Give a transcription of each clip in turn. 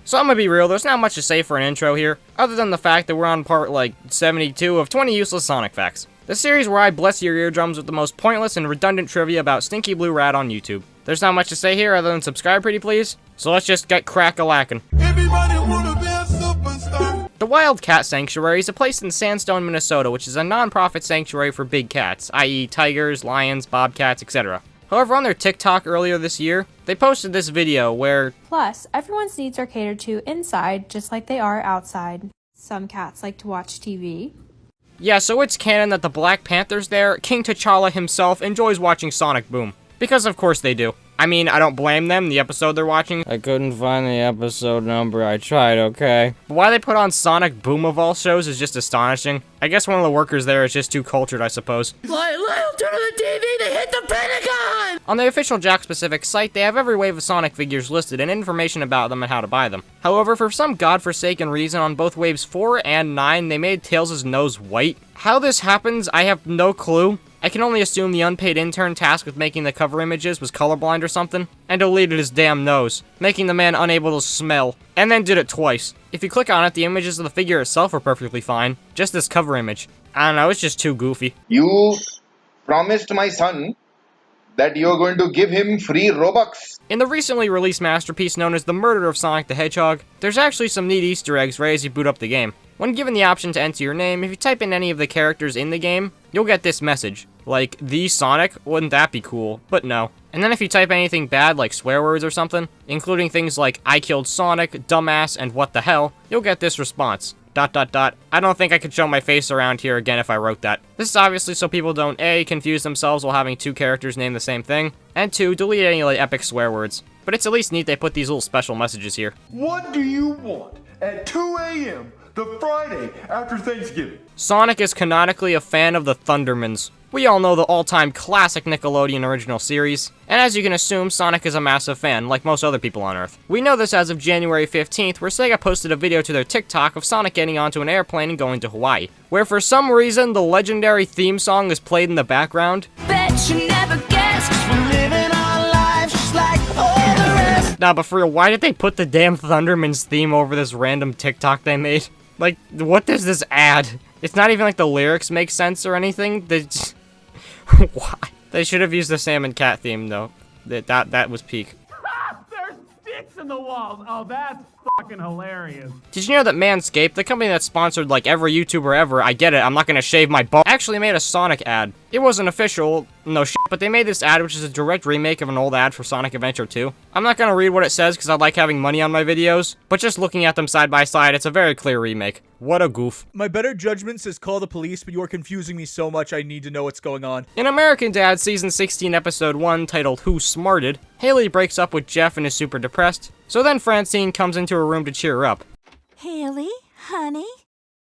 So I'm gonna be real, there's not much to say for an intro here, other than the fact that we're on part, 72 of 20 useless Sonic facts. The series where I bless your eardrums with the most pointless and redundant trivia about Stinky Blue Rat on YouTube. There's not much to say here other than subscribe pretty please, so let's just get crack-a-lackin'. Everybody wanna be a superstar. The Wildcat Sanctuary is a place in Sandstone, Minnesota, which is a non-profit sanctuary for big cats, i.e. tigers, lions, bobcats, etc. However, on their TikTok earlier this year, they posted this video where... Plus, everyone's needs are catered to inside just like they are outside. Some cats like to watch TV. Yeah, so it's canon that the Black Panther's there, King T'Challa himself enjoys watching Sonic Boom. Because of course they do. I mean, I don't blame them, the episode they're watching. I couldn't find the episode number, I tried, okay? But why they put on Sonic Boom of all shows is just astonishing. I guess one of the workers there is just too cultured, I suppose. Turn on the TV, they hit the Pentagon! On the official Jack-specific site, they have every wave of Sonic figures listed and information about them and how to buy them. However, for some godforsaken reason, on both waves 4 and 9, they made Tails' nose white. How this happens, I have no clue. I can only assume the unpaid intern tasked with making the cover images was colorblind or something, and deleted his damn nose, making the man unable to smell, and then did it twice. If you click on it, the images of the figure itself are perfectly fine, just this cover image. I don't know, it's just too goofy. You promised my son that you're going to give him free Robux. In the recently released masterpiece known as The Murder of Sonic the Hedgehog, there's actually some neat Easter eggs right as you boot up the game. When given the option to enter your name, if you type in any of the characters in the game, you'll get this message. Like, the Sonic? Wouldn't that be cool? But no. And then if you type anything bad like swear words or something, including things like I killed Sonic, dumbass, and what the hell, you'll get this response. ... I don't think I could show my face around here again if I wrote that. This is obviously so people don't A, confuse themselves while having two characters name the same thing, and 2, delete any epic swear words. But it's at least neat they put these little special messages here. What do you want at 2 a.m. the Friday after Thanksgiving? Sonic is canonically a fan of the Thundermans. We all know the all-time classic Nickelodeon original series, and as you can assume, Sonic is a massive fan, like most other people on Earth. We know this as of January 15th, where Sega posted a video to their TikTok of Sonic getting onto an airplane and going to Hawaii, where for some reason, the legendary theme song is played in the background. Bet you never guessed, 'cause we're living our lives just like all the rest. Nah, but for real, why did they put the damn Thundermans theme over this random TikTok they made? Like, what does this add? It's not even like the lyrics make sense or anything. They just... Why? They should have used the Salmon Cat theme, though. That was peak. There's sticks in the walls. Oh, that's fucking hilarious. Did you know that Manscaped, the company that sponsored like every YouTuber ever, I get it, I'm not gonna shave my ball, actually made a Sonic ad. It wasn't official, no shit, but they made this ad, which is a direct remake of an old ad for Sonic Adventure 2. I'm not gonna read what it says because I like having money on my videos, but just looking at them side by side, it's a very clear remake. What a goof. My better judgment says call the police, but you are confusing me so much I need to know what's going on. In American Dad Season 16 Episode 1, titled Who Smarted, Haley breaks up with Jeff and is super depressed, so then Francine comes into her room to cheer her up. Haley, honey,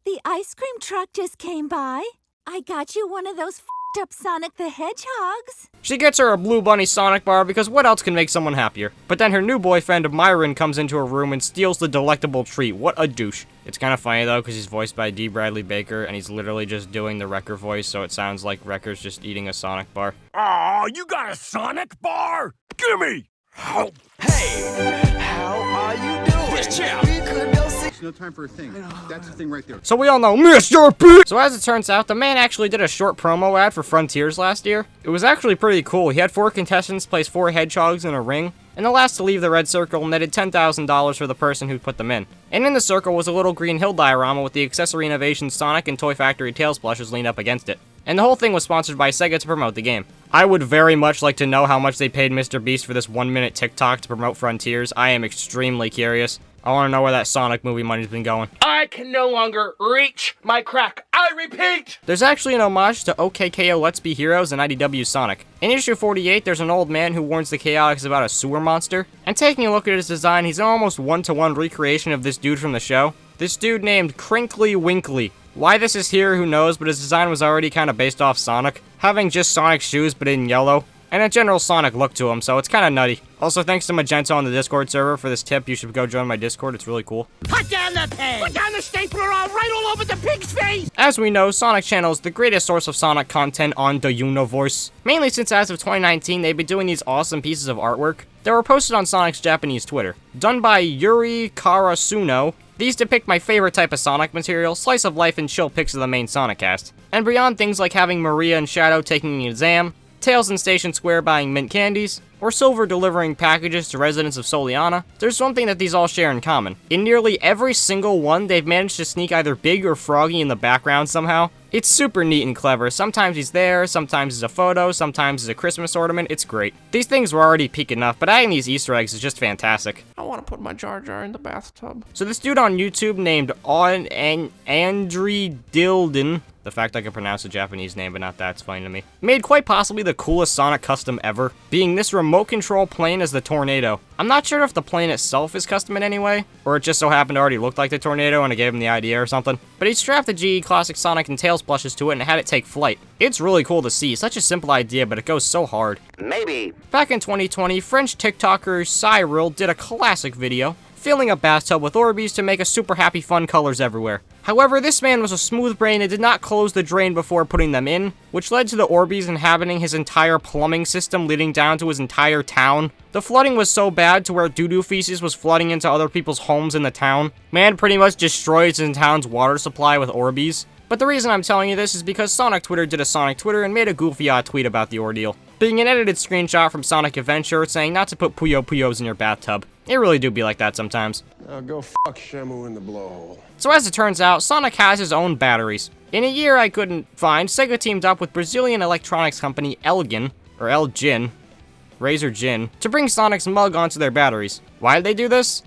the ice cream truck just came by. I got you one of those f***ed up Sonic the Hedgehogs. She gets her a Blue Bunny Sonic bar because what else can make someone happier? But then her new boyfriend, Myron, comes into her room and steals the delectable treat. What a douche. It's kind of funny though because he's voiced by D. Bradley Baker and he's literally just doing the Wrecker voice, so it sounds like Wrecker's just eating a Sonic bar. Aw, you got a Sonic bar? Gimme! Hey, how are you doing? Yes, yeah. We could go see. No time for a thing. That's the thing right there. So we all know Mr. B! So as it turns out, the man actually did a short promo ad for Frontiers last year. It was actually pretty cool. He had 4 contestants place 4 hedgehogs in a ring, and the last to leave the red circle netted $10,000 for the person who put them in. And in the circle was a little green hill diorama with the accessory innovation Sonic and Toy Factory Tails plushes leaned up against it. And the whole thing was sponsored by Sega to promote the game. I would very much like to know how much they paid Mr. Beast for this 1-minute TikTok to promote Frontiers. I am extremely curious. I want to know where that Sonic movie money's been going. I can no longer reach my crack. I repeat! There's actually an homage to OKKO Let's Be Heroes and IDW Sonic. In issue 48, there's an old man who warns the Chaotix about a sewer monster. And taking a look at his design, he's an almost one-to-one recreation of this dude from the show. This dude named Crinkly Winkly. Why this is here, who knows, but his design was already kind of based off Sonic. Having just Sonic shoes, but in yellow. and a general Sonic look to him, so it's kinda nutty. Also, thanks to Magenta on the Discord server for this tip. You should go join my Discord, it's really cool. Put down the pen! Put down the stapler all over the pig's face! As we know, Sonic Channel is the greatest source of Sonic content on the universe. Mainly since as of 2019, they've been doing these awesome pieces of artwork that were posted on Sonic's Japanese Twitter. Done by Yuri Karasuno, these depict my favorite type of Sonic material, slice of life and chill pics of the main Sonic cast. And beyond things like having Maria and Shadow taking an exam, Tails in Station Square buying mint candies, or Silver delivering packages to residents of Soliana, there's one thing that these all share in common. In nearly every single one, they've managed to sneak either Big or Froggy in the background somehow. It's super neat and clever. Sometimes he's there, sometimes it's a photo, sometimes it's a Christmas ornament. It's great. These things were already peak enough, but adding these Easter eggs is just fantastic. I want to put my Jar Jar in the bathtub. So this dude on YouTube named Andri Dilden, the fact I can pronounce a Japanese name but not that's funny to me, made quite possibly the coolest Sonic custom ever, being this remote control plane as the Tornado. I'm not sure if the plane itself is custom in any way, or it just so happened to already look like the Tornado and it gave him the idea or something, but he strapped the GE Classic Sonic and Tails plushes to it and had it take flight. It's really cool to see, such a simple idea but it goes so hard. Maybe. Back in 2020, French TikToker Cyril did a classic video, filling a bathtub with Orbeez to make a super happy fun colors everywhere. However, this man was a smooth brain and did not close the drain before putting them in, which led to the Orbeez inhabiting his entire plumbing system leading down to his entire town. The flooding was so bad to where doo-doo feces was flooding into other people's homes in the town. Man pretty much destroyed his town's water supply with Orbeez. But the reason I'm telling you this is because Sonic Twitter did a Sonic Twitter and made a goofy odd tweet about the ordeal, being an edited screenshot from Sonic Adventure saying not to put Puyo Puyos in your bathtub. It really do be like that sometimes. Go fuck Shamu in the blowhole. So as it turns out, Sonic has his own batteries. In a year I couldn't find, Sega teamed up with Brazilian electronics company Elgin, or Elgin, Razor Gin, to bring Sonic's mug onto their batteries. Why did they do this?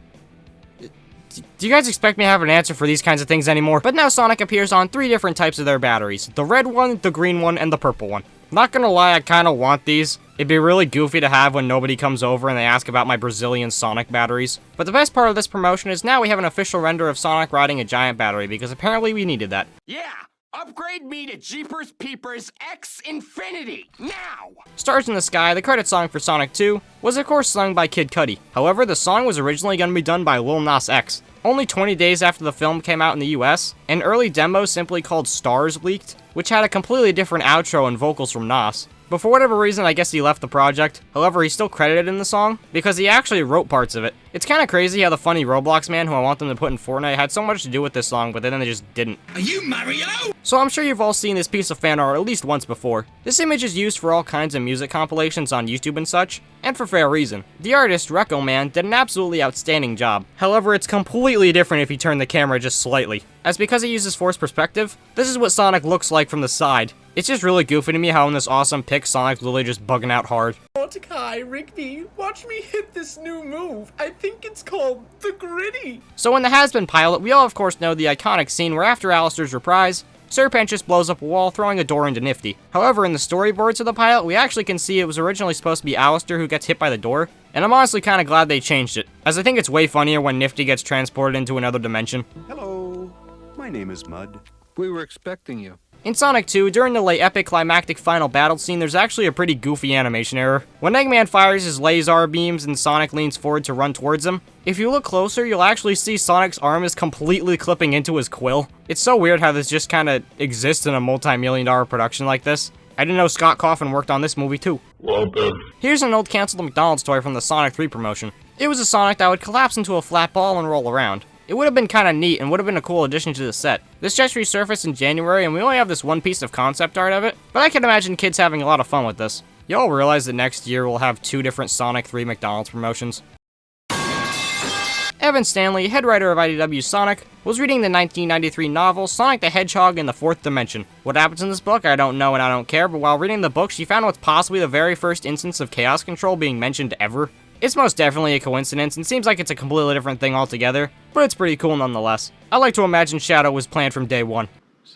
Do you guys expect me to have an answer for these kinds of things anymore? But now Sonic appears on 3 different types of their batteries. The red one, the green one, and the purple one. Not gonna lie, I kinda want these. It'd be really goofy to have when nobody comes over and they ask about my Brazilian Sonic batteries. But the best part of this promotion is now we have an official render of Sonic riding a giant battery, because apparently we needed that. Yeah! Upgrade me to Jeepers Peepers X Infinity, now! Stars in the Sky, the credit song for Sonic 2, was of course sung by Kid Cudi. However, the song was originally going to be done by Lil Nas X. Only 20 days after the film came out in the US, an early demo simply called Stars leaked, which had a completely different outro and vocals from Nas. But for whatever reason, I guess he left the project. However, he's still credited in the song, because he actually wrote parts of it. It's kinda crazy how the funny Roblox man who I want them to put in Fortnite had so much to do with this song, but then they just didn't. Are you Mario? So I'm sure you've all seen this piece of fan art at least once before. This image is used for all kinds of music compilations on YouTube and such, and for fair reason. The artist, Recco Man, did an absolutely outstanding job. However, it's completely different if you turn the camera just slightly, as because he uses forced perspective, this is what Sonic looks like from the side. It's just really goofy to me how in this awesome pic, Sonic's literally just bugging out hard. Mordecai, Rigby, watch me hit this new move. I think it's called the Gritty. So in the Has-Been pilot, we all of course know the iconic scene where after Alistair's reprise, Serpent just blows up a wall, throwing a door into Nifty. However, in the storyboards of the pilot, we actually can see it was originally supposed to be Alistair who gets hit by the door, and I'm honestly kinda glad they changed it, as I think it's way funnier when Nifty gets transported into another dimension. Hello, my name is Mud. We were expecting you. In Sonic 2, during the late epic climactic final battle scene, there's actually a pretty goofy animation error. When Eggman fires his laser beams and Sonic leans forward to run towards him, if you look closer, you'll actually see Sonic's arm is completely clipping into his quill. It's so weird how this just kinda exists in a multi-million-dollar production like this. I didn't know Scott Cawthon worked on this movie too. Here's an old canceled McDonald's toy from the Sonic 3 promotion. It was a Sonic that would collapse into a flat ball and roll around. It would have been kinda neat and would have been a cool addition to the set. This just resurfaced in January and we only have this one piece of concept art of it, but I can imagine kids having a lot of fun with this. Y'all realize that next year we'll have 2 different Sonic 3 McDonald's promotions? Evan Stanley, head writer of IDW Sonic, was reading the 1993 novel Sonic the Hedgehog in the Fourth Dimension. What happens in this book, I don't know and I don't care, but while reading the book, she found what's possibly the very first instance of chaos control being mentioned ever. It's most definitely a coincidence, and seems like it's a completely different thing altogether, but it's pretty cool nonetheless. I like to imagine Shadow was planned from day one.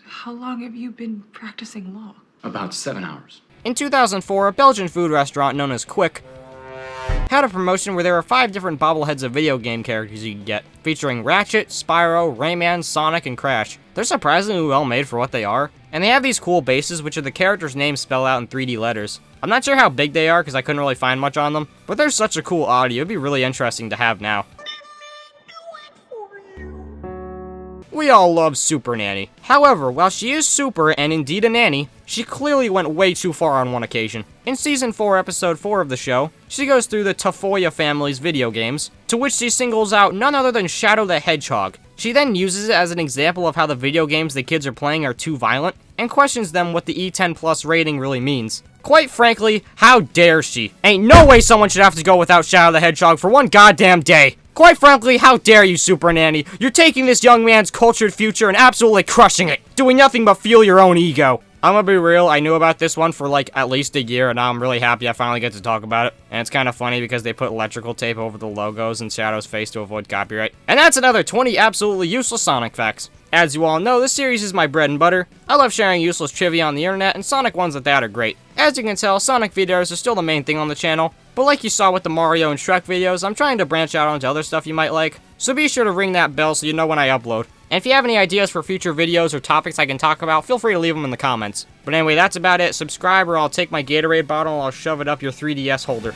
How long have you been practicing law? About 7 hours. In 2004, a Belgian food restaurant known as Quick had a promotion where there were 5 different bobbleheads of video game characters you could get, featuring Ratchet, Spyro, Rayman, Sonic, and Crash. They're surprisingly well made for what they are, and they have these cool bases which are the characters' names spelled out in 3D letters. I'm not sure how big they are because I couldn't really find much on them, but they're such a cool audio, it'd be really interesting to have now. We all love Super Nanny. However, while she is super and indeed a nanny, she clearly went way too far on one occasion. In Season 4, Episode 4 of the show, she goes through the Tafoya family's video games, to which she singles out none other than Shadow the Hedgehog. She then uses it as an example of how the video games the kids are playing are too violent, and questions them what the E10 Plus rating really means. Quite frankly, how dare she? Ain't no way someone should have to go without Shadow the Hedgehog for one goddamn day. Quite frankly, how dare you, Super Nanny? You're taking this young man's cultured future and absolutely crushing it, doing nothing but fuel your own ego. I'm gonna be real, I knew about this one for like at least a year, and now I'm really happy I finally get to talk about it. And it's kind of funny because they put electrical tape over the logos and Shadow's face to avoid copyright. And that's another 20 absolutely useless Sonic facts. As you all know, this series is my bread and butter. I love sharing useless trivia on the internet, and Sonic ones at that are great. As you can tell, Sonic videos are still the main thing on the channel, but like you saw with the Mario and Shrek videos, I'm trying to branch out onto other stuff you might like, so be sure to ring that bell so you know when I upload. And if you have any ideas for future videos or topics I can talk about, feel free to leave them in the comments. But anyway, that's about it. Subscribe or I'll take my Gatorade bottle and I'll shove it up your 3DS holder.